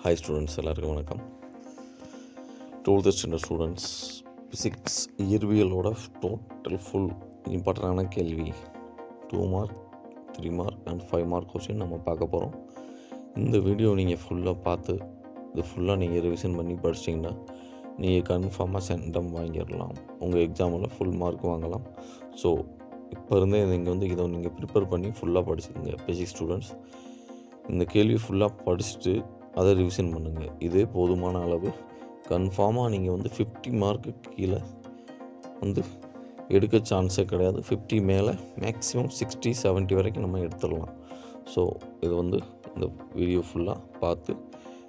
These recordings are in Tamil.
ஹாய் ஸ்டூடெண்ட்ஸ், எல்லாருக்கும் வணக்கம். 12th ஸ்டாண்டர்ட் ஸ்டூடெண்ட்ஸ், ஃபிசிக்ஸ் இயற்பியலோட டோட்டல் ஃபுல் இம்பார்ட்டண்டான கேள்வி 2 mark 3 mark and 5 mark question நம்ம பார்க்க போகிறோம். இந்த வீடியோ நீங்கள் ஃபுல்லாக பார்த்து இது ஃபுல்லாக நீங்கள் ரிவிஷன் பண்ணி படிச்சிட்டிங்கன்னா நீங்கள் கன்ஃபார்மாக சென்டம் வாங்கிடலாம். உங்கள் எக்ஸாமில் ஃபுல் மார்க் வாங்கலாம். ஸோ இப்போ இருந்தே இதை நீங்கள் ப்ரிப்பேர் பண்ணி ஃபுல்லாக படிச்சுக்கோங்க. ஃபிசிக்ஸ் ஸ்டூடெண்ட்ஸ், இந்த கேள்வி ஃபுல்லாக படிச்சுட்டு அதை ரிவிஷன் பண்ணுங்கள். இதே போதுமான அளவு. கன்ஃபார்மாக நீங்கள் 50 மார்க்கு கீழே எடுக்க சான்ஸே கிடையாது. 50 மேலே மேக்ஸிமம் 60-70 வரைக்கும் நம்ம எடுத்துடலாம். ஸோ இது இந்த வீடியோ ஃபுல்லாக பார்த்து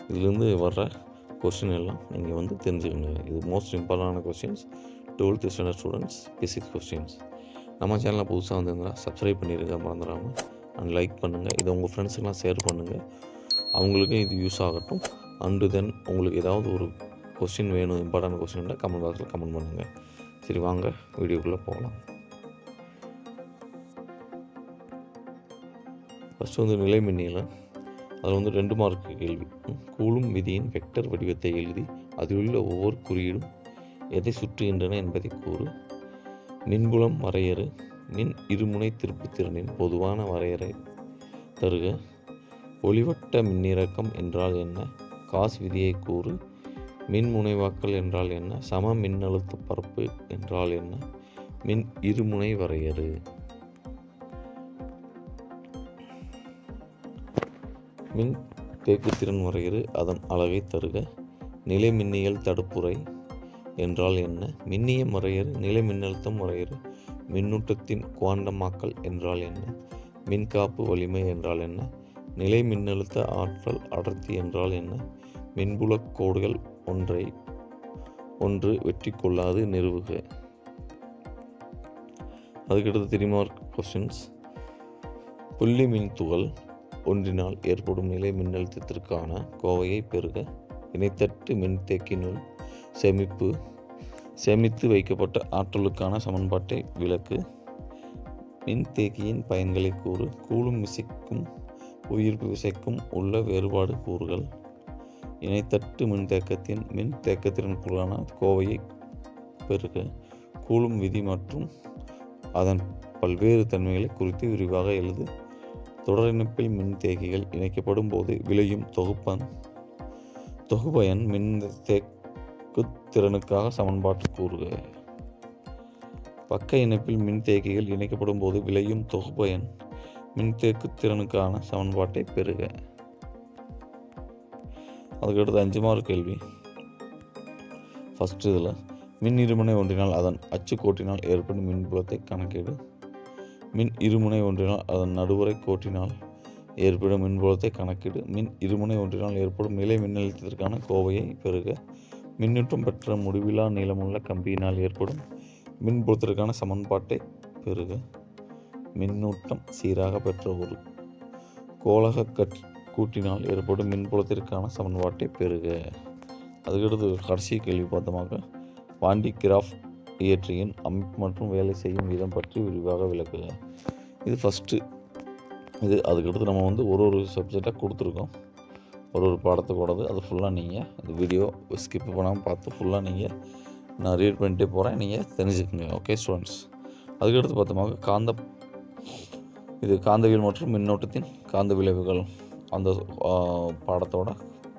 இதுலேருந்து வர்ற கொஸ்டின் எல்லாம் நீங்கள் தெரிஞ்சுக்கோங்க. இது மோஸ்ட் இம்பார்ட்டண்டான questions. 12th standard students physics questions. நம்ம சேனலில் புதுசாக வந்திருந்தால் சப்ஸ்கிரைப் பண்ணிடுங்க, மறந்துடாமல். அண்ட் லைக் பண்ணுங்கள். இதை உங்கள் ஃப்ரெண்ட்ஸுக்கெல்லாம் ஷேர் பண்ணுங்கள், அவங்களுக்கும் இது யூஸ் ஆகட்டும். அண்டு தென் உங்களுக்கு ஏதாவது ஒரு கொஸ்டின் வேணும், இம்பார்ட்டன்ட் கொஸ்டின் கமெண்ட் பாக்ஸில் கமெண்ட் பண்ணுங்கள். சரி, வாங்க வீடியோக்குள்ளே போகலாம். ஃபஸ்ட்டு நிலை மின்னியல். அதில் 2 மார்க் கேள்வி. கூலும் விதியின் வெக்டர் வடிவத்தை எழுதி அதில் உள்ள ஒவ்வொரு குறியீடும் எதை சுற்றுகின்றன என்பதை கூறு. மின்புலம் வரையறு. மின் இருமுனை திருப்புத்திறனின் பொதுவான வரையறை தருக. ஒளிவட்ட மின்னிறக்கம் என்றால் என்ன? காஸ் விதியை கூறு. மின் முனைவாக்கல் என்றால் என்ன? சம மின்னழுத்த பரப்பு என்றால் என்ன? மின் இருமுனை வரையறு. மின் தேக்குத்திறன் வரையறு, அதன் அலகை தருக. நிலை மின்னியல் தடுப்புரை என்றால் என்ன? மின்னியம் வரையறு. நிலை மின்னழுத்தம் வரையறு. மின்னூட்டத்தின் குவாண்டமாக்கல் என்றால் என்ன? மின்காப்பு வலிமை என்றால் என்ன? நிலை மின்னழுத்த ஆற்றல் அடர்த்தி என்றால் என்ன? மின்புலக் கோடுகள் ஒன்று வெற்றி கொள்ளாது நிறுவுக. அதுக்கடுத்து 3 மார்க் கொஸ்டின்ஸ். புள்ளி மின் துகள் ஒன்றினால் ஏற்படும் நிலை மின்னழுத்தத்திற்கான கோவையை பெறுக. இணைத்தட்டு மின்தேக்கினுள் சேமித்து வைக்கப்பட்ட ஆற்றலுக்கான சமன்பாட்டை விளக்கு. மின்தேக்கியின் பயன்களை கூறு. கூலும் விசைக்கும் உயிர்ப்பு விசைக்கும் உள்ள வேறுபாடு கூறுகள். இணைத்தட்டு மின்தேக்கத்தின் மின்தேக்கத்திற்கான கோவையை பெறுக. கூலும் விதி மற்றும் அதன் பல்வேறு தன்மைகளை குறித்து விரிவாக எழுது. தொடரிணைப்பில் மின்தேக்கிகள் இணைக்கப்படும் போது விளையும் தொகுபயன் மின்தேக்கு திறனுக்காக சமன்பாட்டு கூறுக. பக்க இணைப்பில் மின்தேக்கிகள் இணைக்கப்படும் போது விளையும் தொகுபயன் மின்தேக்கு திறனுக்கான சமன்பாட்டை பெறுக. அதுக்கடுத்து 5 மார்க் கேள்வி. ஃபஸ்ட்டு இதில் மின் இருமுனை ஒன்றினால் அதன் அச்சு கோட்டினால் ஏற்படும் மின்புலத்தை கணக்கிடு. மின் இருமுனை ஒன்றினால் அதன் நடுவரை கோட்டினால் ஏற்படும் மின்புலத்தை கணக்கிடு. மின் இருமுனை ஒன்றினால் ஏற்படும் நிலை மின்னழுத்தத்திற்கான கோவையை பெறுக. மின்னூட்டம் பெற்ற முடிவிலா நீளமுள்ள கம்பியினால் ஏற்படும் மின்புலத்திற்கான சமன்பாட்டை பெறுக. மின்னூட்டம் சீராக பெற்ற ஒரு கோளக கூட்டினால் ஏற்படும் மின்புலத்திற்கான சமன்பாட்டை பெறுக. அதுக்கடுத்து கடைசி கேள்வி பார்த்தோமாக பாண்டி கிராஃப் இயற்றியின் அமைப்பு மற்றும் வேலை செய்யும் விதம் பற்றி விரிவாக விளக்குக. இது ஃபஸ்ட்டு. அதுக்கடுத்து நம்ம ஒரு சப்ஜெக்டாக கொடுத்துருக்கோம், ஒரு பாடத்துக்கூடாது. அது ஃபுல்லாக நீங்கள் இந்த வீடியோ ஸ்கிப் பண்ணாமல் பார்த்து ஃபுல்லாக நான் ரீட் பண்ணிட்டே போகிறேன், நீங்கள் தெரிஞ்சுக்கோங்க. Okay students. அதுக்கடுத்து பார்த்தோமாக காந்தவியல் மற்றும் மின்னோட்டத்தின் காந்த விளைவுகள், அந்த பாடத்தோட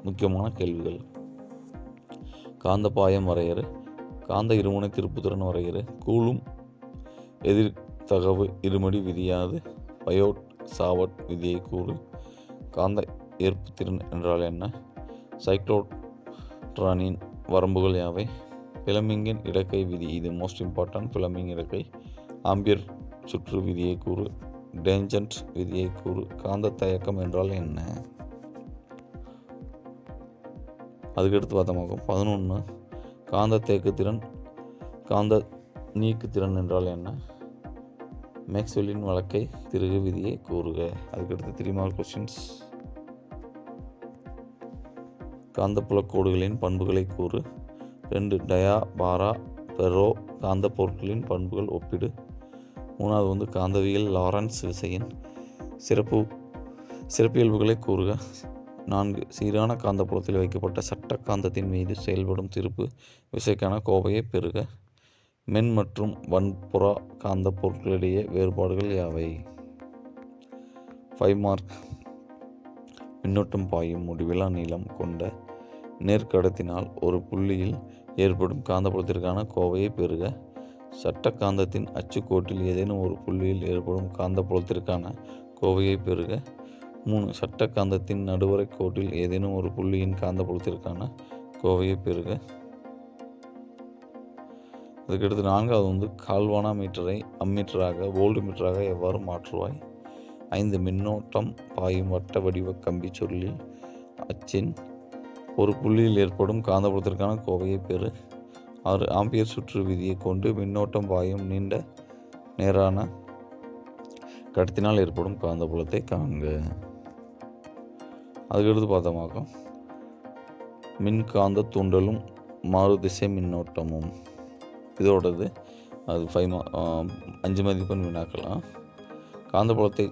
முக்கியமான கேள்விகள். காந்த பாயம் வரையறு. காந்த இருமுனை திருப்புத்திறன் வரையறு. கூலும் எதிர்த்தகவு இருமடி விதியாது பயோட் சாவர்ட் விதியை கூறு. காந்த ஏற்புத்திறன் என்றால் என்ன? சைக்ளோட்ரானின் வரம்புகள் யாவை? பிளமிங்கின் இடக்கை விதி, இது மோஸ்ட் இம்பார்ட்டன்ட். பிளமிங் இடக்கை. ஆம்பியர் சுற்று விதியை கூறு. டேஞ்சன்ட் விதியை கூறு. காந்த தயக்கம் என்றால் என்ன? அதுக்கடுத்து பார்த்தோமாக 11 காந்த தேக்குத்திறன் காந்த நீக்குத்திறன் என்றால் என்ன? மேக்ஸ்வெல்லின் வழக்கை திருகு விதியை கூறுக. அதுக்கடுத்து 3 மார்க் கொஸ்டின்ஸ். காந்தப்புலக் கோடுகளின் பண்புகளை கூறு. 2 டயா பாரா பெரோ காந்த பொருட்களின் பண்புகள் ஒப்பிடு. 3வது காந்தவியல் லாரன்ஸ் விசையின் சிறப்பியல்புகளை கூறுக. 4 சீரான காந்தப்புலத்தில் வைக்கப்பட்ட சட்ட காந்தத்தின் மீது செயல்படும் திருப்பு விசைக்கான கோவையை பெறுக. மென் மற்றும் வன்புற காந்த பொருட்களிடையே வேறுபாடுகள் யாவை? 5 மார்க். மின்னோட்டம் பாயும் முடிவிலா நீளம் கொண்ட நேர்கடத்தினால் ஒரு புள்ளியில் ஏற்படும் காந்தப்புலத்திற்கான கோவையை பெறுக. சட்ட காந்தத்தின் அச்சுக்கோட்டில் ஏதேனும் ஒரு புள்ளியில் ஏற்படும் காந்தப்புலத்திற்கான கோவையை பெறுக. 3 சட்ட காந்தத்தின் நடுவரை கோட்டில் ஏதேனும் ஒரு புள்ளியின் காந்தப்புலத்திற்கான கோவையை பெறுக. அதுக்கடுத்து 4வது கால்வானா மீட்டரை அம்மீட்டராக வோல்ட் மீட்டராக எவ்வாறு மாற்றுவாய்? 5 மின்னோட்டம் பாயும் வட்ட வடிவ கம்பி சுருளில் அச்சின் ஒரு புள்ளியில் ஏற்படும் காந்தப்புலத்திற்கான கோவையை பெறு. 6 ஆம்பியர் சுற்று விதியை கொண்டு மின்னோட்டம் பாயும் நீண்ட நேரான கடத்தினால் ஏற்படும் காந்தப்புலத்தை காண்க. அதுக்கடுத்து பார்த்தோமாக்கா மின்காந்த தூண்டலும் மாறுதிசை மின்னோட்டமும் இதோடது அது 5 மதிப்பெண் வினாக்கலாம். காந்தப்புலத்தை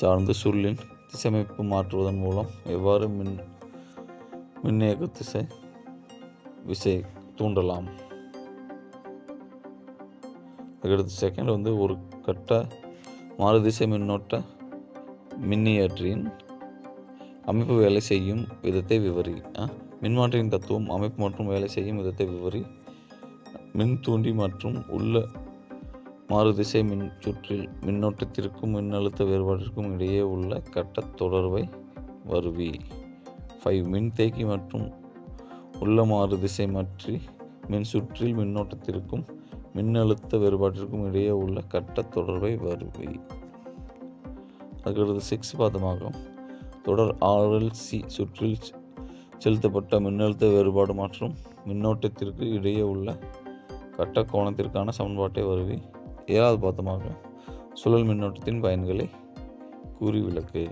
சார்ந்து சுருளின் திசையமைப்பு மாற்றுவதன் மூலம் எவ்வாறு மின்னியக்கு திசை விசை தூண்டலாம்? அதுக்கடுத்து செகண்ட் ஒரு கட்ட மாறுதிசை மின்னோட்ட மின்னியற்றியின் அமைப்பு வேலை செய்யும் விதத்தை விவரி. மின்மாற்றியின் தத்துவம், அமைப்பு மற்றும் வேலை செய்யும் விதத்தை விவரி. மின் தூண்டி மற்றும் உள்ள மாறுதிசை மின் சுற்றில் மின்னோட்டத்திற்கும் மின்னழுத்த வேறுபாட்டிற்கும் இடையே உள்ள கட்ட தொடர்பை வருவி. 5 மின்தேக்கி மற்றும் உள்ள மாறுதிசை மாற்றி மின் சுற்றில் மின்னோட்டத்திற்கும் மின்னழுத்த வேறுபாட்டிற்கும் இடையே உள்ள கட்ட தொடர்பை வருவி. அதுக்கடுத்து 6 பார்த்தோமாகும். தொடர் RLC சுற்றில் செலுத்தப்பட்ட மின்னழுத்த வேறுபாடு மற்றும் மின்னோட்டத்திற்கு இடையே உள்ள கட்ட கோணத்திற்கான சமன்பாட்டை வருவி. 7வது பார்த்தோமாக சுழல் மின்னோட்டத்தின் பயன்களை கூறி விளக்கு.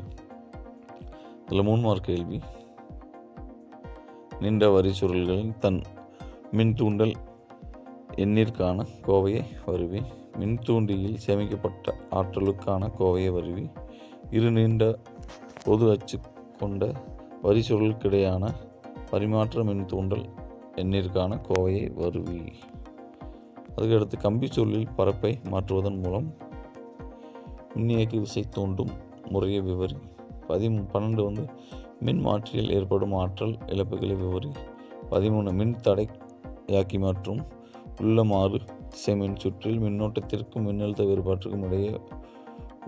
இதில் 3 மார்க் கேள்வி. நீண்ட வரி சுருள்களின் தன் மின் தூண்டல் எண்ணிற்கான கோவையை வருவி. மின்தூண்டியில் சேமிக்கப்பட்ட ஆற்றலுக்கான கோவையை வருவி. இரு நீண்ட பொது அச்சு கொண்ட வரிசுருளுக்கிடையான பரிமாற்ற மின் தூண்டல் எண்ணிற்கான கோவையை வருவி. அதுக்கடுத்து கம்பி சுருளில் பரப்பை மாற்றுவதன் மூலம் மின்னியக்கு விசை தூண்டும் முறையை விவரி. 12 மின் மாற்றியில் ஏற்படும் ஆற்றல் இழப்புகளை விவரி. 13 மின் தடையாக்கி மற்றும் உள்ள மாறு திசை மின் சுற்றில் மின்னோட்டத்திற்கும் மின்னழுத்த வேறுபாட்டிற்கும் இடையே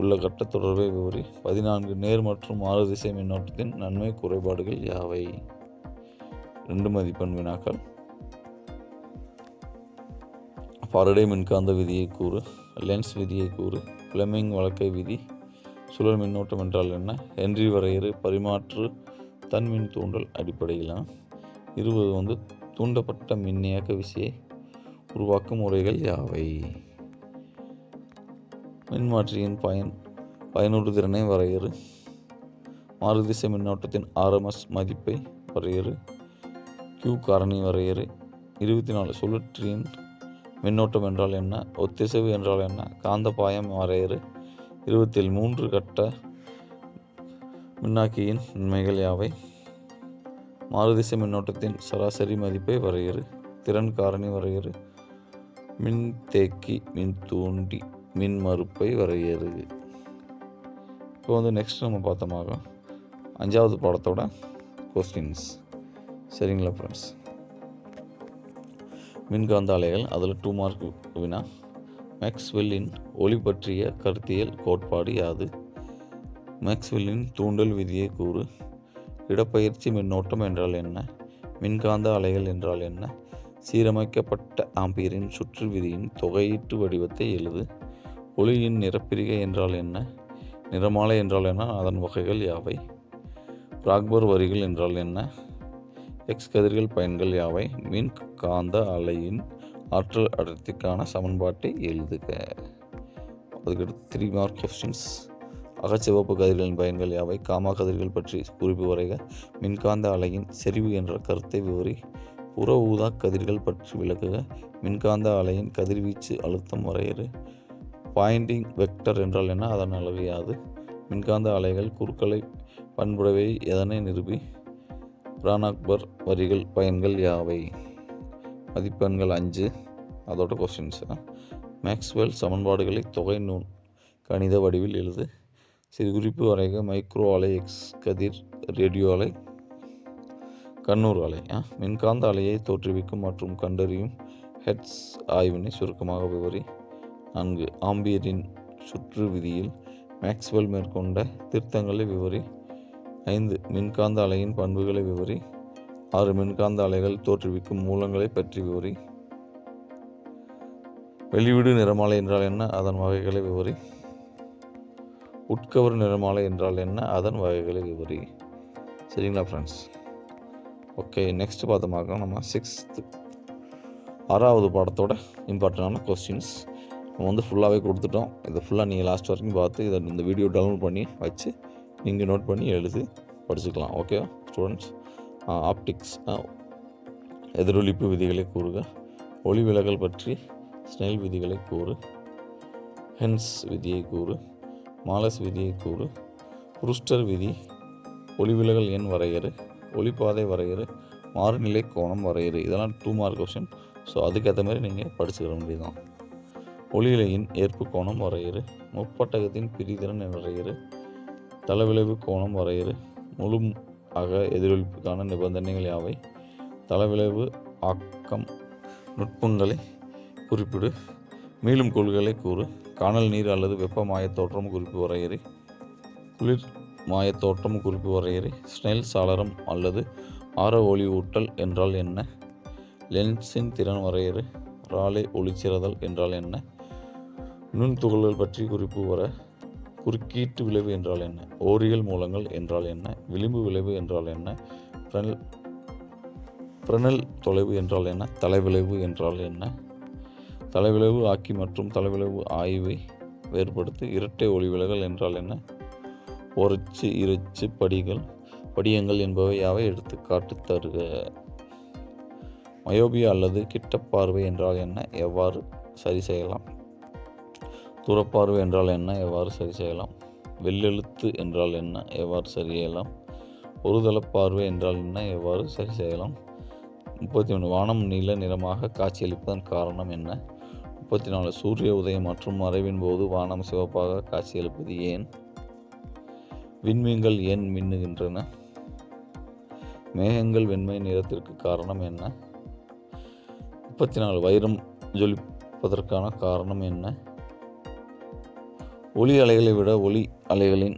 உள்ள கட்ட தொடர்பை விவரி. 14 நேர் மற்றும் மாறு திசை மின்னோட்டத்தின் நன்மை குறைபாடுகள் யாவை? 2 மதிப்பெண் வினாக்கள். ஃபாரடே மின்காந்த விதியை கூறு. லென்ஸ் விதியை கூறு. ஃப்ளெமிங் வழக்கை விதி. சுழல் மின்னோட்டம் என்றால் என்ன? ஹென்றி வரையறு. பரிமாற்று தன்மின் தூண்டல் அடிப்படையில். 20 தூண்டப்பட்ட மின்னியக்க விசையை உருவாக்கும் முறைகள் யாவை? மின்மாற்றியின் பயனுறு திறனை வரையறு. மாறுதிசை மின்னோட்டத்தின் RMS மதிப்பை வரையறு. Q காரணி வரையறு. 24 சுழற்சியின் மின்னோட்டம் என்றால் என்ன? ஒத்திசைவு என்றால் என்ன? காந்த பாயம் வரையறு. 27 3 கட்ட மின்னாக்கியின் நன்மைகள் யாவை? மாறுதிசை மின்னோட்டத்தின் சராசரி மதிப்பை வரையறு. திறன் காரணி வரையறு. மின்தேக்கி மின்தூண்டி மின்மறுப்பை வரையறு. இப்போ நெக்ஸ்ட் நம்ம பார்த்தோமாக 5வது பாடத்தோட கொஸ்டின்ஸ். சரிங்களா ஃப்ரெண்ட்ஸ்? மின்காந்த அலைகள் அதில் 2 மார்க் வினா. மேக்ஸ்வெல்லின் ஒளி பற்றிய கருத்தியல் கோட்பாடு யாது? மேக்ஸ்வெல்லின் தூண்டல் விதியை கூறு. இடப்பெயர்ச்சி மின்னோட்டம் என்றால் என்ன? மின்காந்த அலைகள் என்றால் என்ன? சீரமைக்கப்பட்ட ஆம்பியரின் சுற்று விதியின் தொகையீட்டு வடிவத்தை எழுது. ஒளியின் நிறப்பிரிகை என்றால் என்ன? நிறமாலை என்றால் என்ன? அதன் வகைகள் யாவை? ராக்பர் வரிகள் என்றால் என்ன? எக்ஸ் கதிர்கள் பயன்கள் யாவை? மின் காந்த அலையின் ஆற்றல் அடர்த்திக்கான சமன்பாட்டை எழுதுக. அதுக்கடுத்து 3 மார்க் கொஸ்டின்ஸ். அகச்சிவப்பு கதிர்களின் பயன்கள் யாவை? காமா கதிர்கள் பற்றி குறிப்பு வரைக. மின்காந்த அலையின் செறிவு என்ற கருத்தை விவரி. புற ஊதா கதிர்கள் பற்றி விளக்குக. மின்காந்த அலையின் கதிர்வீச்சு அழுத்தம் வரையறு. பாயிண்டிங் வெக்டர் என்றால் என்ன? அதன் அளவு யாது? மின்காந்த அலைகள் குறுக்கலை பண்புடைவை எதனை நிரூபி. பிரான்-அக்பர் வரிகள் பயன்கள் யாவை. மதிப்பெண்கள் 5. அதோட கொஸ்டின்ஸ். மேக்ஸ்வெல் சமன்பாடுகளை தொகை நுண் கணித வடிவில் எழுது. சிறுகுறிப்பு வரைக. மைக்ரோ அலை, எக்ஸ் கதிர், ரேடியோ அலை, கண்ணூர் அலை. மின்காந்த அலையை தோற்றுவிக்கும் மற்றும் கண்டறியும் ஹெர்ட்ஸ் ஆய்வினை சுருக்கமாக விவரி. 4. ஆம்பியரின் சுற்று விதியில் மேக்ஸ்வெல் மேற்கொண்ட திருத்தங்களை விவரி. 5. மின்காந்த அலையின் பண்புகளை விவரி. 6. மின்காந்த அலைகள் தோற்றுவிக்கும் மூலங்களை பற்றி விவரி. வெளிவிடு நிறமாலை என்றால் என்ன, அதன் வகைகளை விவரி. உட்கவர் நிறமாலை என்றால் என்ன, அதன் வகைகளை விவரி. சரிங்களா ஃப்ரெண்ட்ஸ்? ஓகே, நெக்ஸ்ட் பார்த்தோம்னாக்கா நம்ம 6th 6வது பாடத்தோட இம்பார்ட்டண்டான கொஸ்டின்ஸ் நம்ம ஃபுல்லாகவே கொடுத்துட்டோம். இதை ஃபுல்லாக நீங்கள் லாஸ்ட் வரைக்கும் பார்த்து இந்த வீடியோ டவுன்லோட் பண்ணி வச்சு நீங்கள் நோட் பண்ணி எழுதி படிச்சுக்கலாம். Okay students? ஆப்டிக்ஸ் எதிரொலிப்பு விதிகளை கூறுக. ஒளி விலகல் பற்றி ஸ்னெல் விதிகளை கூறு. ஹென்ஸ் விதியை கூறு. மாலஸ் விதியை கூறு. புருஸ்டர் விதி. ஒளிவிலகல் எண் வரையறு. ஒளிப்பாதை வரையறு. மாறுநிலை கோணம் வரையறு. இதெல்லாம் 2 மார்க் கொஸ்டின். ஸோ அதுக்கேற்ற மாதிரி நீங்கள் படிச்சுக்கிற வேண்டியதுதான். ஒளியிலையின் ஏற்பு கோணம் வரையறு. முப்பட்டகத்தின் பிரிதிறன் வரையறு. தளவிளைவு கோணம் வரையறு. முழு அக எதிரொலிப்புக்கான நிபந்தனைகள் யாவை. தளவிளைவு ஆக்கம் நுட்பங்களை குறிப்பிடு. மீளும் கொள்கைகளை கூறு. காணல் நீர் அல்லது வெப்ப மாயத் தோற்றம் குறிப்பு வரையறை. குளிர் மாயத் தோற்றம் குறிப்பு வரையறை. ஸ்னெல் சாளரம் அல்லது ஆர ஒளி ஊட்டல் என்றால் என்ன. லென்ஸின் திறன் வரையறு. ராலே ஒளிச்சிறதல் என்றால் என்ன. நுண்துகள்கள் பற்றி குறிப்பு வர. குறுக்கீட்டு விளைவு என்றால் என்ன. ஓரியல் மூலங்கள் என்றால் என்ன. விளிம்பு விளைவு என்றால் என்ன. ஃப்ரெனல் தொலைவு என்றால் என்ன. தலைவிளைவு என்றால் என்ன. தலைவிளைவு ஆக்கி மற்றும் தலைவிளைவு ஆய்வை வேறுபடுத்து. இரட்டை ஒளிவிலகல் என்றால் என்ன. ஒரச்சு இறச்சு படியங்கள் என்பவை யாவை எடுத்துக்காட்டு தருக. மயோபியா அல்லது கிட்டப்பார்வை என்றால் என்ன, எவ்வாறு சரி செய்யலாம். தூரப்பார்வை என்றால் என்ன, எவ்வாறு சரி செய்யலாம். வெள்ளெழுத்து என்றால் என்ன, எவ்வாறு சரி செய்யலாம். ஒருதளப்பார்வை என்றால் என்ன, எவ்வாறு சரி செய்யலாம். 33. வானம் நீல நிறமாக காட்சியளிப்பதன் காரணம் என்ன. 34. சூரிய உதயம் மற்றும் மறைவின் போது வானம் சிவப்பாக காட்சியளிப்பது ஏன். விண்மீன்கள் ஏன் மின்னுகின்றன. மேகங்கள் வெண்மை நிறத்திற்கு காரணம் என்ன. 34. வைரம் ஜொலிப்பதற்கான காரணம் என்ன. ஒளி அலைகளை விட ஒளி அலைகளின்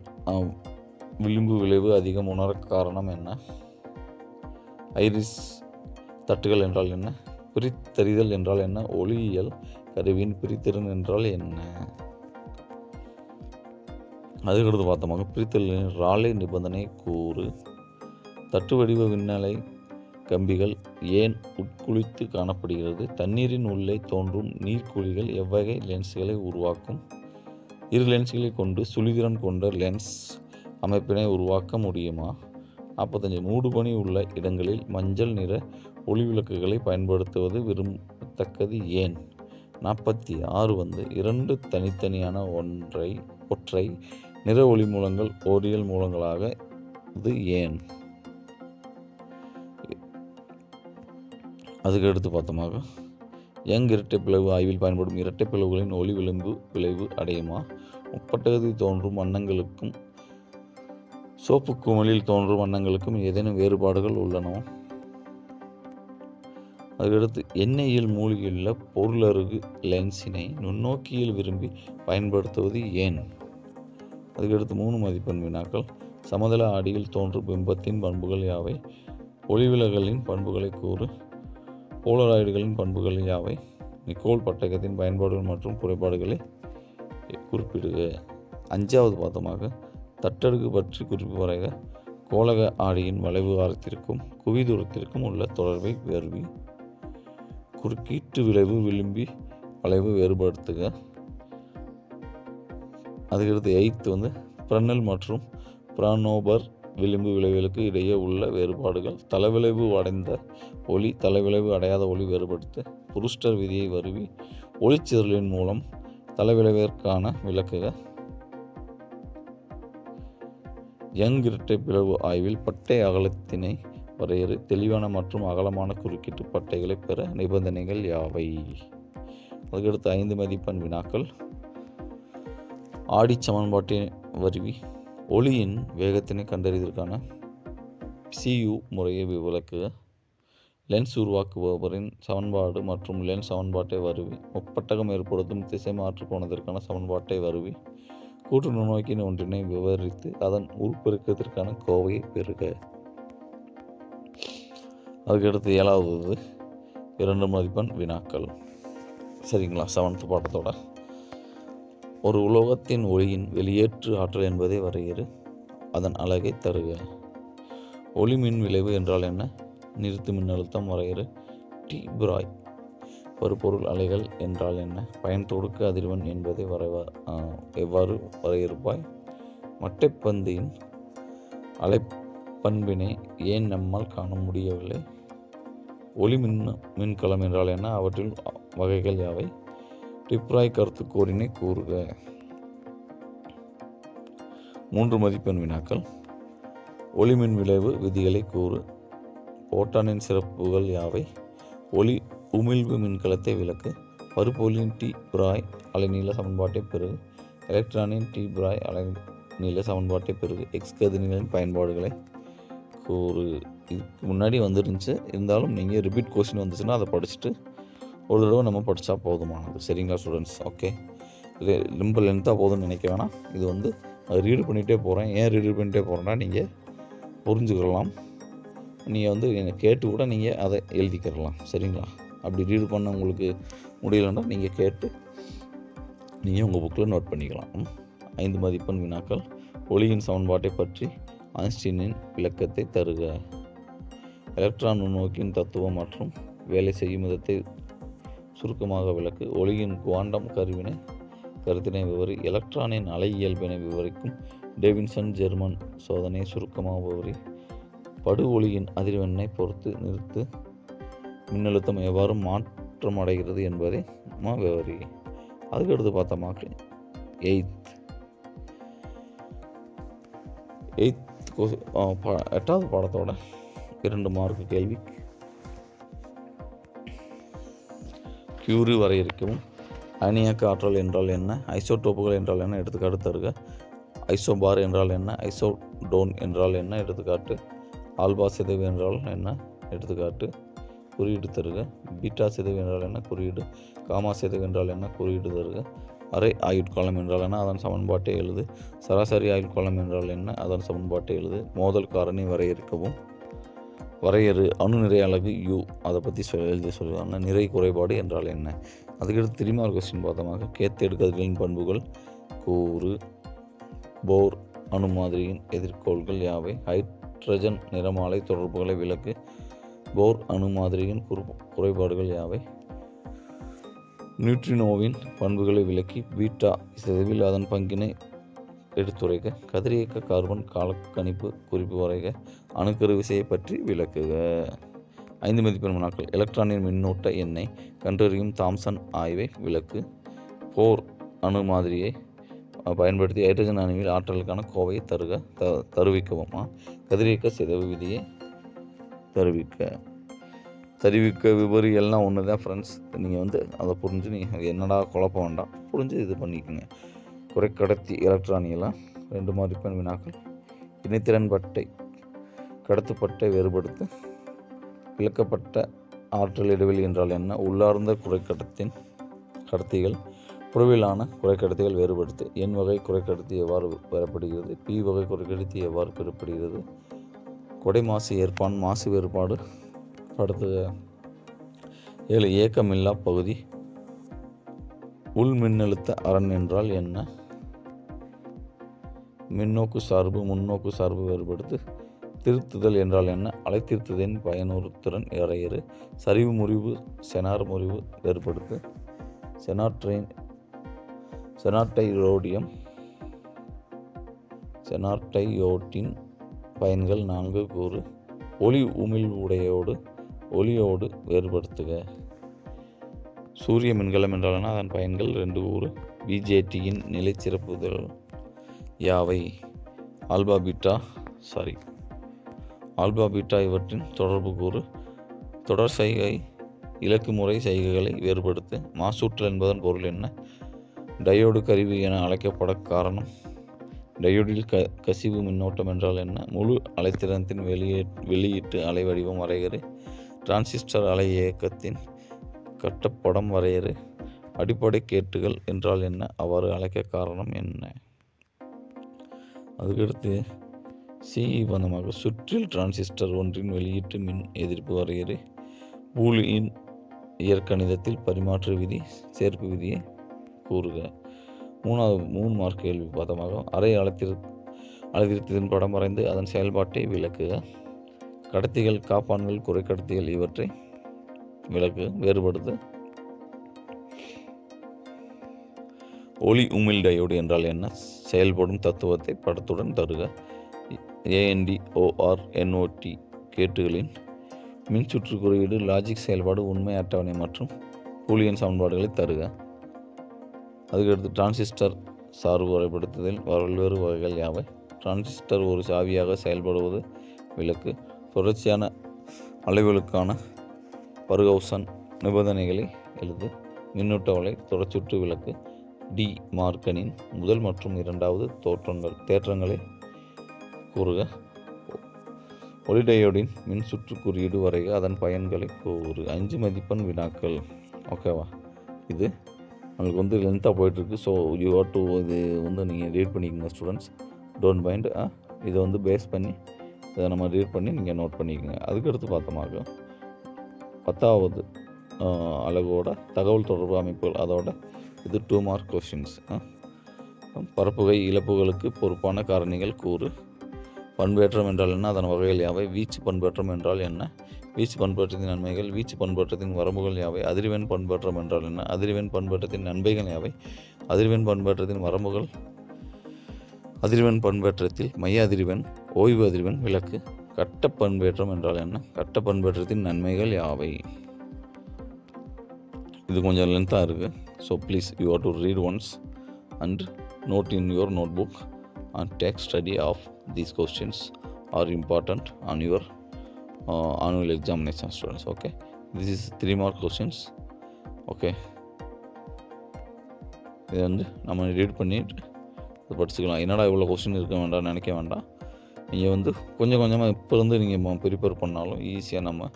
விளிம்பு விளைவு அதிகம் உணர காரணம் என்ன. ஐரிஸ் தட்டுகள் என்றால் என்ன. பிரித்தறிதல் என்றால் என்ன. ஒளியியல் கருவியின் பிரித்திறன் என்றால் என்ன. அதுக்கடுத்து பார்த்தோமாக பிரித்தலின் ராலே நிபந்தனை கூறு. தட்டு வடிவ விண்ணலை கம்பிகள் ஏன் உட்குளித்து காணப்படுகிறது. தண்ணீரின் உள்ளே தோன்றும் நீர்க்குழிகள் எவ்வகை லென்ஸ்களை உருவாக்கும். இரு லென்ஸ்களை கொண்டு சுழிதிறன் கொண்ட லென்ஸ் அமைப்பினை உருவாக்க முடியுமா. 45. மூடுபனி உள்ள இடங்களில் மஞ்சள் நிற ஒளிவிளக்குகளை பயன்படுத்துவது விரும்பத்தக்கது ஏன். 46. இரண்டு தனித்தனியான ஒற்றை நிற ஒளி மூலங்கள் ஓரியல் மூலங்களாக இது ஏன். அதுக்கு எடுத்து பார்த்தோமாக யங் இரட்டை பிளவு ஆய்வில் பயன்படும் இரட்டை பிளவுகளின் ஒளி விளிம்பு விளைவு அடையுமா. முப்பட்டகத்தில் தோன்றும் வண்ணங்களுக்கும் சோப்பு குமிழில் தோன்றும் வண்ணங்களுக்கும் ஏதேனும் வேறுபாடுகள் உள்ளன. அதுக்கடுத்து எண்ணெயில் மூழ்கியுள்ள பொருளருகு லென்ஸினை நுண்ணோக்கியில் விரும்பி பயன்படுத்துவது ஏன். அதுக்கடுத்து 3 மதிப்பெண் வினாக்கள். சமதள ஆடியில் தோன்றும் பிம்பத்தின் பண்புகள் யாவை. ஒளிவிலகலின் பண்புகளை கூறு. போலராய்டுகளின் பண்புகள் யாவை. நிக்கோல் பட்டகத்தின் பயன்பாடுகள் மற்றும் குறைபாடுகளை குறிப்பிடுக. 5வது பார்த்தமாக தட்டடுக்கு பற்றி குறிப்பு வரைக. கோளக ஆடியின் வளைவு ஆரத்திற்கும் குவி தூரத்திற்கும் உள்ள தொடர்பை விவரி. குறுக்கீட்டு விளைவு விளிம்பி வளைவு வேறுபடுத்துக. அதுக்கடுத்து 8th ஃப்ரெனல் மற்றும் பிரானோபர் விளிம்பு விளைவுகளுக்கு இடையே உள்ள வேறுபாடுகள். தளவிளைவு அடைந்த ஒளி தளவிளைவு அடையாத ஒளி வேறுபடுத்த. புருஸ்டர் விதியை வருவி. ஒளிச்சிதறலின் மூலம் தளவிளைவிற்கான விளக்குக. யங் இரட்டை பிளவு ஆய்வில் பட்டை அகலத்தினை வரையறு. தெளிவான மற்றும் அகலமான குறுக்கீட்டு பட்டைகளை பெற நிபந்தனைகள் யாவை? அதுக்கடுத்து 5 மதிப்பெண் வினாக்கள். ஆடி சமன்பாட்டை வருவி. ஒளியின் வேகத்தினை கண்டறிவதற்கான CU முறையை விளக்குக. லென்ஸ் உருவாக்குபவரின் சமன்பாடு மற்றும் லென்ஸ் சமன்பாட்டை வருவி. முப்பட்டகம் ஏற்படுத்தும் திசை மாற்று கோணத்திற்கான சமன்பாட்டை வருவி. கூட்டு நுண்ணோக்கின் ஒன்றினை விவரித்து அதன் உருப்பெருக்கத்திற்கான கோவையை பெறுக. அதுக்கடுத்து 7வது 2 மதிப்பெண் வினாக்கள். சரிங்களா? 7th பாடத்தோட ஒரு உலோகத்தின் ஒளியின் வெளியேற்று ஆற்றல் என்பதை வரையறு. அதன் அலகை தருக. ஒளி மின் விளைவு என்றால் என்ன? நிறுத்து மின்னழுத்தம் வரையறு. டி பிராய். பருப்பொருள் அலைகள் என்றால் என்ன? பயன் தொடுக்க அதிர்வெண் என்பதை எவ்வாறு வரையறுப்பாய்? மட்டைப்பந்தின் அலைப்பண்பினை ஏன் நம்மால் காண முடியவில்லை? ஒளி மின்கலம் என்றால் என்ன? அவற்றில் வகைகள் யாவை? டிப்ராய் கருத்துக்கோரினை கூறுக. 3 மதிப்பெண் வினாக்கள். ஒளிமின் விளைவு விதிகளை கூறு. போட்டானின் சிறப்புகள் யாவை? ஒளி உமிழ்வு மின்கலத்தை விளக்கு. பருப்பொருளின் டி பிராய் அலைநீள சமன்பாட்டை பெறுகு. எலக்ட்ரானின் டி பிராய் அலைநீள சமன்பாட்டை பெறுகு. எக்ஸ் கதிர்களின் பயன்பாடுகளை கூறு. இதுக்கு முன்னாடி வந்துருந்துச்சு, இருந்தாலும் நீங்கள் ரிப்பீட் கொஸ்டின் வந்துச்சுன்னா அதை படிச்சுட்டு ஒரு தடவை நம்ம படித்தா போதுமானது. சரிங்களா ஸ்டூடெண்ட்ஸ்? ஓகே, இது ரொம்ப லென்த்தாக போதும்னு நினைக்க வேணாம். இது வந்து ரீடு பண்ணிகிட்டே போகிறேன். ஏன் ரீடு பண்ணிகிட்டே போகிறேன்னா நீங்கள் புரிஞ்சுக்கலாம். நீங்கள் வந்து கேட்டு கூட நீங்கள் அதை எழுதிக்கிறலாம். சரிங்களா? அப்படி ரீடு பண்ண உங்களுக்கு முடியலைன்னா நீங்கள் கேட்டு நீங்கள் உங்கள் புக்கில் நோட் பண்ணிக்கலாம். 5 மதிப்பெண் வினாக்கள். ஒளியின் சமன்பாட்டை பற்றி ஐன்ஸ்டீனின் விளக்கத்தை தருக. எலக்ட்ரான் நுண்ணோக்கின் தத்துவம் மற்றும் வேலை செய்யும் விதத்தை சுருக்கமாக விளக்கு. ஒளியின் குவாண்டம் கருத்தினை விவரி. எலக்ட்ரானின் அலை இயல்பினை விவரிக்கும் டேவின்சன் ஜெர்மன் சோதனை சுருக்கமாக விவரி. படு ஒளியின் அதிர்வெண்ணை பொறுத்து நிறுத்து மின்னழுத்தம் எவ்வாறு மாற்றம் அடைகிறது என்பதை விவரி. அதுக்கடுத்து பார்த்தோமாக்கு 8வது பாடத்தோட 2 மார்க்கு கேள்வி. கியூரி வரையறுக்கவும். அயனியாக்க ஆற்றல் என்றால் என்ன? ஐசோடோப்புகள் என்றால் என்ன? எடுத்துக்காட்டு தருக. ஐசோபார் என்றால் என்ன? ஐசோடோன் என்றால் என்ன? எடுத்துக்காட்டு. ஆல்பா சிதைவு என்றால் என்ன? எடுத்துக்காட்டு. குறியீடு தருக. பீட்டா சிதைவு என்றால் என்ன? குறியீடு. காமா சிதைவு என்றால் என்ன? குறியீடு தருக. அரை ஆயுட்காலம் என்றால் என்ன? அதன் சமன்பாட்டை எழுது. சராசரி ஆயுட்காலம் என்றால் என்ன? அதன் சமன்பாட்டை எழுது. மோதல் காரணி வரையறுக்கவும். வரையறு. அணு நிறை அலகு U, அதை பற்றி எழுதி சொல்லுவாங்க. நிறை குறைபாடு என்றால் என்ன? அதுக்கடுத்து 3 மார்க் கொஸ்டின் பார்த்தோமாக கேத்தேடு கதிர்களின் பண்புகள் கூறு. போர் அணு மாதிரியின் எதிர்கோள்கள் யாவை? ஹைட்ரஜன் நிறமாலை தொடர்புகளை விளக்கு. போர் அணு மாதிரியின் குறைபாடுகள் யாவை? நியூட்ரினோவின் பண்புகளை விளக்கி பீட்டா சிதைவில் அதன் பங்கினை எடுத்துரைக்க. கதிரியக்க கார்பன் காலக்கணிப்பு குறிப்பு வரைக. அணுக்கரு விசையை பற்றி விளக்குக. 5 மதிப்பெண் வினாக்கள். எலக்ட்ரானின் மின்னூட்ட எண்ணை கண்டறியும் தாம்சன் ஆய்வை விளக்கு. போர் அணு மாதிரியை பயன்படுத்தி ஹைட்ரஜன் அணுவில் ஆற்றலுக்கான கோவையை தருவிக்கவும். கதிரியக்க சிதைவு விதியை தருவிக்க விவரி எல்லாம் ஒன்று தான் ஃப்ரெண்ட்ஸ். நீங்கள் வந்து அதை புரிஞ்சு நீங்கள் என்னடா குழப்பம் வேண்டாம், புரிஞ்சு இது பண்ணிக்கோங்க. குறைக்கடத்தி எலக்ட்ரானியெல்லாம் 2 மதிப்பெண் வினாக்கள். இணைத்திறன் பட்டை கடத்துப்பட்டை வேறுபடுத்து. விளக்கப்பட்ட ஆற்றல் இடைவெளி என்றால் என்ன? உள்ளார்ந்த கடத்திகள் புறவிலான குறைக்கடத்திகள் வேறுபடுத்து. N வகை குறைக்கடத்தி எவ்வாறு பெறப்படுகிறது? P வகை குறைக்கடத்தி எவ்வாறு பெறப்படுகிறது? கொடை மாசு ஏற்பான் மாசு வேறுபாடு படுத்துக. 7 இயக்கமில்லா பகுதி. உள் மின்னழுத்த அரண் என்றால் என்ன? மின்னோக்கு சார்பு முன்னோக்கு சார்பு வேறுபடுத்து. திருத்துதல் என்றால் என்ன? அலைத்திருத்தலின் பயனுறுத்திறன் வரையறு. சரிவு முறிவு செனார் முறிவு வேறுபடுத்து. செனார்டையோட்டின் பயன்கள் 4 கூறு. ஒளி உமிழ்வுடையோடு ஒளியோடு வேறுபடுத்துக. சூரிய மின்கலம் என்றால் அதன் பயன்கள் 2 கூறு. BJTயின் நிலைச்சிறப்புகள் யாவை? ஆல்பா பீட்டா இவற்றின் தொடர்பு கூறு. தொடர் செய்கை இலக்கு முறை செய்கைகளை வேறுபடுத்து. மாசூற்றல் என்பதன் பொருள் என்ன? டயோடு கருவி என அழைக்கப்பட காரணம். டயோடில் கசிவு மின்னோட்டம் என்றால் என்ன? முழு அலைத்திறனத்தின் வெளியீட்டு அலை வடிவம் வரையறு. டிரான்சிஸ்டர் அலை இயக்கத்தின் கட்டப்படம் வரையறு. அடிப்படை கேட்டுகள் என்றால் என்ன? அவ்வாறு அழைக்க காரணம் என்ன? அதுக்கடுத்து பந்தமாக சுற்றில் டிரான்சிஸ்டர் ஒன்றின் வெளியீட்டு மின் எதிர்ப்பு வரையறு. பூலியின் இயற்கணிதத்தில் பரிமாற்று விதி, சேர்ப்பு விதியை கூறுக. 3 மார்க் கேள்வி பதமாக அரை அலைத்திருத்தத்தின் படம் வரைந்து அதன் செயல்பாட்டை விளக்குக. கடத்திகள், காப்பான்கள், குறைக்கடத்திகள் இவற்றை விளக்கு வேறுபடுத்து. ஒளி உமிழ் டயோடு என்றால் என்ன? செயல்படும் தத்துவத்தை படத்துடன் தருக. AND-OR-NOT கேட்டுகளின் மின்சுற்று குறியீடு, லாஜிக் செயல்பாடு, உண்மை அட்டவணை மற்றும் பூலியன் சமன்பாடுகளை தருக. அதுக்கடுத்து டிரான்சிஸ்டர் சார்பு வரைபடுத்துதல் பல்வேறு வகைகள் யாவை? டிரான்சிஸ்டர் ஒரு சாவியாக செயல்படுவது விளக்கு. தொடர்ச்சியான அலைவுகளுக்கான பர்கவுசன் நிபந்தனைகளை எழுது. மின்னூட்ட வலை தொடர்ச்சுற்று விளக்கு. டி மார்க்கனின் முதல் மற்றும் இரண்டாவது தேற்றங்களை கூறுக. ஒளிடயோடின் மின் சுற்று குறியீடு வரைக. அதன் பயன்களை கூறு. 5 மதிப்பெண் வினாக்கள். ஓகேவா? இது நம்மளுக்கு லென்த்தாக போயிட்டுருக்கு. ஸோ யூ ஹேவ் டு இது நீங்கள் ரீட் பண்ணிக்கோங்க ஸ்டூடெண்ட்ஸ். Don't mind. இதை பேஸ் பண்ணி இதை நம்ம ரீட் பண்ணி நீங்கள் நோட் பண்ணிக்கோங்க. அதுக்கடுத்து பார்த்தோமாக 10வது அலகோட தகவல் தொடர்பு அமைப்புகள். அதோட இது 2 மார்க் கொஸ்டின்ஸ். பரப்புகை இழப்புகளுக்கு பொறுப்பான காரணிகள் கூறு. பண்பேற்றம் என்றால் என்ன? அதன் வகைகள் யாவை? வீச்சு பண்பேற்றம் என்றால் என்ன? வீச்சு பண்பேற்றத்தின் நன்மைகள். வீச்சு பண்பேற்றத்தின் வரம்புகள் யாவை? அதிர்வெண் பண்பேற்றம் என்றால் என்ன? அதிர்வெண் பண்பேற்றத்தின் நன்மைகள் யாவை? அதிர்வெண் பண்பேற்றத்தின் வரம்புகள். அதிர்வெண் பண்பேற்றத்தில் மைய அதிர்வெண், ஓய்வு அதிர்வெண் விளக்கு. கட்ட பண்பேற்றம் என்றால் என்ன? கட்ட பண்பேற்றத்தின் நன்மைகள் யாவை? இது கொஞ்சம் லென்த்தாக இருக்குது. So please you have to read once and note in your notebook and take study of these questions are important on your annual examination students. Okay, this is 3 mark questions. Okay, இதை நம்ம ரீட் பண்ணிட்டு படிச்சுக்கலாம். என்னடா இவ்வளோ கொஸ்டின் இருக்க வேண்டாம் நினைக்க வேண்டாம். நீங்கள் கொஞ்சம் கொஞ்சமாக இப்போ நீங்கள் ப்ரிப்பேர் பண்ணாலும் ஈஸியாக நம்ம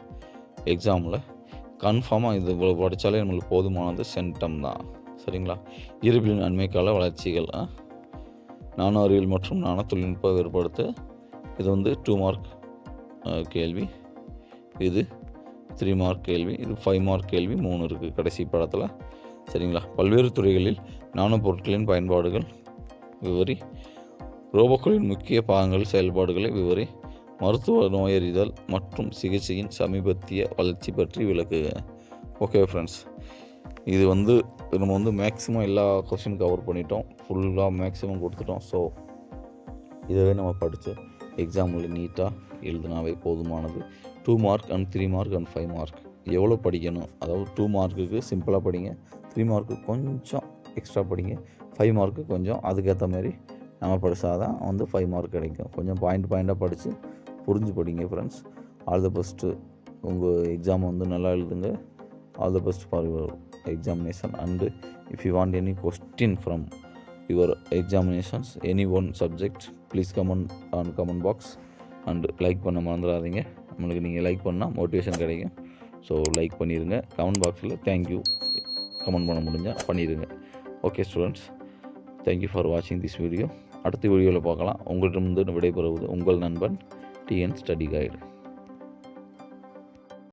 எக்ஸாமில் கன்ஃபார்மாக இது இவ்வளோ படித்தாலே நம்மளுக்கு போதுமானது. சென்டம் தான். சரிங்களா? இயற்பியலின் அண்மைக்கால வளர்ச்சிகள். நானோ அறிவியல் மற்றும் நானோ தொழில்நுட்ப வேறுபடுத்த. இது 2 மார்க் கேள்வி. இது 3 மார்க் கேள்வி. இது 5 மார்க் கேள்வி 3 இருக்குது கடைசி படத்தில். சரிங்களா? பல்வேறு துறைகளில் நானோ பொருட்களின் பயன்பாடுகள் விவரி. ரோபோக்களின் முக்கிய பாகங்கள் செயல்பாடுகளை விவரி. மருத்துவ நோயறிதல் மற்றும் சிகிச்சையின் சமீபத்திய வளர்ச்சி பற்றி விளக்குக. ஓகே ஃப்ரெண்ட்ஸ், இது நம்ம மேக்ஸிமம் எல்லா கொஸ்டின் கவர் பண்ணிட்டோம். ஃபுல்லாக மேக்ஸிமம் கொடுத்துட்டோம். ஸோ இதவே நம்ம படித்து எக்ஸாமில் நீட்டாக எழுதினாவே போதுமானது. 2 mark and 3 mark and 5 mark எவ்வளோ படிக்கணும்? அதாவது 2 மார்க்குக்கு சிம்பிளாக படிங்க, 3 மார்க்கு கொஞ்சம் எக்ஸ்ட்ரா படிங்க, 5 மார்க்கு கொஞ்சம் அதுக்கேற்ற மாதிரி நம்ம படித்தா தான் 5 மார்க் கிடைக்கும். கொஞ்சம் பாயிண்ட்டாக படித்து புரிஞ்சு படிங்க ஃப்ரெண்ட்ஸ். All the best. உங்கள் எக்ஸாம் நல்லா எழுதுங்க. All the best for your examination, and if you want any question from your examinations, any one subject, please comment on comment box and like பண்ண மறந்துடாதீங்க. நம்மளுக்கு நீங்கள் லைக் பண்ணால் மோட்டிவேஷன் கிடைக்கும். ஸோ லைக் பண்ணிடுங்க. கமெண்ட் பாக்ஸில் தேங்க்யூ கமெண்ட் பண்ண முடிஞ்சால் பண்ணிடுங்க. ஓகே ஸ்டூடெண்ட்ஸ், தேங்க்யூ ஃபார் வாட்சிங் திஸ் வீடியோ. அடுத்த வீடியோவில் பார்க்கலாம். உங்களிடம் விடைபெறுவது உங்கள் நண்பன் TN ஸ்டடி கைடு.